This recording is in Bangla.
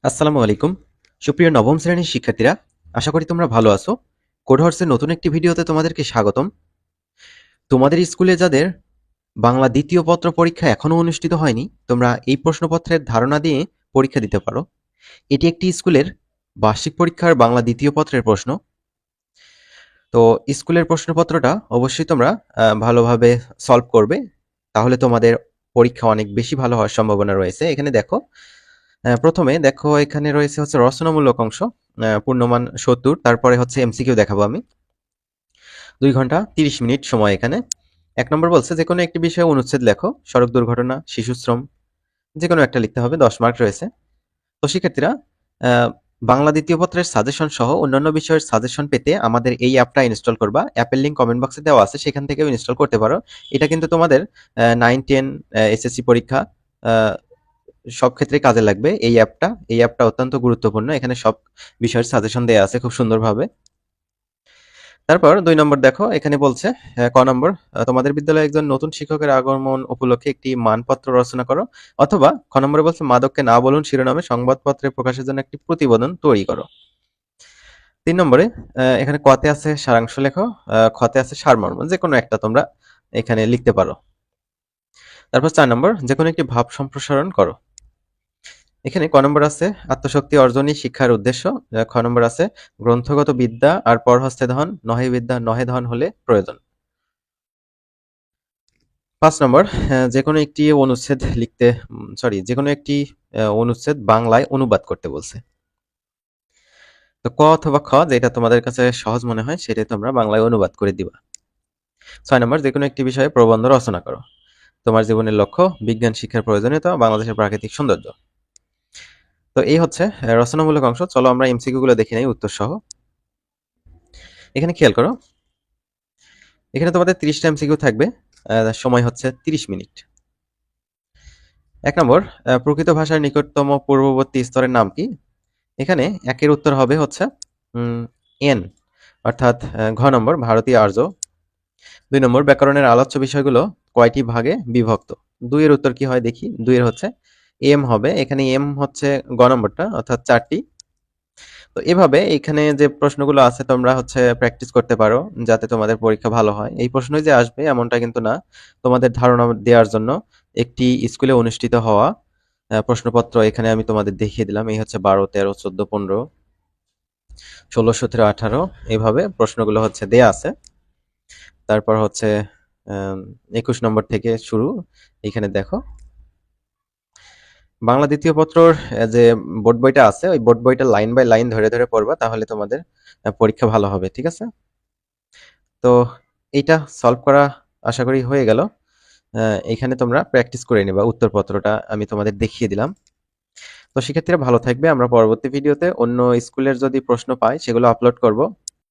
আসসালামু আলাইকুম। সুপ্রিয় নবম শ্রেণীর শিক্ষার্থীরা, আশা করি তোমরা ভালো আছো। কোড হর্সের নতুন একটি ভিডিওতে তোমাদেরকে স্বাগতম। তোমাদের স্কুলে যাদের বাংলা দ্বিতীয় পত্র পরীক্ষা এখনো অনুষ্ঠিত হয়নি, তোমরা এই প্রশ্নপত্রের ধারণা দিয়ে পরীক্ষা দিতে পারো। এটি একটি স্কুলের বার্ষিক পরীক্ষার বাংলা দ্বিতীয় পত্রের প্রশ্ন। তো স্কুলের প্রশ্নপত্রটা অবশ্যই তোমরা ভালোভাবে সলভ করবে, তাহলে তোমাদের পরীক্ষা অনেক বেশি ভালো হওয়ার সম্ভাবনা রয়েছে। এখানে দেখো, প্রথমে দেখো এখানে রয়েছে হচ্ছে রচনামূলক অংশ, পূর্ণমান ৭০। তারপরে হচ্ছে এমসিকিউ দেখাবো আমি। ২ ঘন্টা ৩০ মিনিট সময় এখানে। ১ নম্বর বলছে যে কোনো একটি বিষয়ে অনুচ্ছেদ লেখো। সড়ক দুর্ঘটনা, শিশুশ্রম, যে কোনো একটা লিখতে হবে। ১০ মার্ক রয়েছে। তো শিক্ষার্থীরা, বাংলা দ্বিতীয় পত্রের সাজেশন সহ অন্যান্য বিষয়ের সাজেশন পেতে আমাদের এই অ্যাপটা ইনস্টল করবা। অ্যাপের লিঙ্ক কমেন্ট বক্সে দেওয়া আছে, সেখান থেকেও ইনস্টল করতে পারো। এটা কিন্তু তোমাদের 9, 10, এসএসসি পরীক্ষা সব ক্ষেত্রে কাজে লাগবে এই অ্যাপটা। এই অ্যাপটা অত্যন্ত গুরুত্বপূর্ণ। এখানে সব বিষয়ের সাজেশন দেয়া আছে খুব সুন্দরভাবে। তারপর ২ নম্বর দেখো, এখানে বলছে ক নম্বর, তোমাদের বিদ্যালয়ে একজন নতুন শিক্ষকের আগমন উপলক্ষে একটি মানপত্র রচনা করো, অথবা খ নম্বরে বলছে মাদককে না বলুন শিরোনামে সংবাদপত্রে প্রকাশের জন্য একটি প্রতিবেদন তৈরি করো। ৩ নম্বরে এখানে কতে আছে সারাংশ লেখো, খতে আছে সারমর্ম। যেকোনো একটা তোমরা এখানে লিখতে পারো। তারপর ৪ নম্বর, যেকোনো একটি ভাব সম্প্রসারণ করো। এখানে ক নম্বর আছে আত্মশক্তি অর্জনই শিক্ষার উদ্দেশ্য। খ নম্বর আছে গ্রন্থগত বিদ্যা আর পর হস্তে ধন, নহে বিদ্যা নহে ধন হলে প্রয়োজন। ৫ নম্বর, যেকোনো একটি অনুচ্ছেদ লিখতে, যেকোনো একটি অনুচ্ছেদ বাংলায় অনুবাদ করতে বলছে। তো ক অথবা খ, যেটা তোমাদের কাছে সহজ মনে হয় সেটাই তোমরা বাংলায় অনুবাদ করে দিবা। ৬ নম্বর, যেকোনো একটি বিষয়ে প্রবন্ধ রচনা করো। তোমার জীবনের লক্ষ্য, বিজ্ঞান শিক্ষার প্রয়োজনীয়তা, বাংলাদেশের প্রাকৃতিক সৌন্দর্য। তো এই হচ্ছে রচনামূলক অংশ। চলো আমরা এমসিকিউ গুলো দেখে নেই উত্তর সহ। এখানে খেয়াল করো, এখানে তোমাদের ৩০টা এমসিকিউ থাকবে। সময় হচ্ছে ৩০ মিনিট। ১ নম্বর, প্রকৃত ভাষার নিকটতম পূর্ববর্তী স্তরের নাম কি? এখানে একের উত্তর হবে হচ্ছে এন, অর্থাৎ ঘ নম্বর ভারতীয় আর্য। ২ নম্বর, ব্যাকরণের আলোচ্য বিষয়গুলো কয়টি ভাগে বিভক্ত? ২ এর উত্তর কি হয় দেখি। ২ এর হচ্ছে এম হবে। এখানে এম হচ্ছে গ নম্বরটা, অর্থাৎ ৪টি। তো এভাবে এখানে যে প্রশ্নগুলো আছে তোমরা হচ্ছে প্র্যাকটিস করতে পারো, যাতে তোমাদের পরীক্ষা ভালো হয়। এই প্রশ্নই যে আসবে এমনটা কিন্তু না। তোমাদের ধারণা দেওয়ার জন্য একটি স্কুলে অনুষ্ঠিত হওয়া প্রশ্নপত্র এখানে আমি তোমাদের দেখিয়ে দিলাম। এই হচ্ছে ১২, ১৩, ১৪, ১৫, ১৬, ১৭, ১৮, এভাবে প্রশ্নগুলো হচ্ছে দেয়া আছে। তারপর হচ্ছে ২১ নম্বর থেকে শুরু। এখানে দেখো, বাংলা দ্বিতীয় পত্রর যে বোর্ড বইটা আছে, ওই বোর্ড বইটা লাইন বাই লাইন ধরে ধরে পড়বা, তাহলে তোমাদের পরীক্ষা ভালো হবে। ঠিক আছে? তো এইটা সলভ করা আশা করি হয়ে গেল। এইখানে তোমরা প্র্যাকটিস করে নিবা। উত্তরপত্রটা আমি তোমাদের দেখিয়ে দিলাম। তো শিক্ষার্থীরা ভালো থাকবে। আমরা পরবর্তী ভিডিওতে অন্য স্কুলের যদি প্রশ্ন পাই সেগুলো আপলোড করব।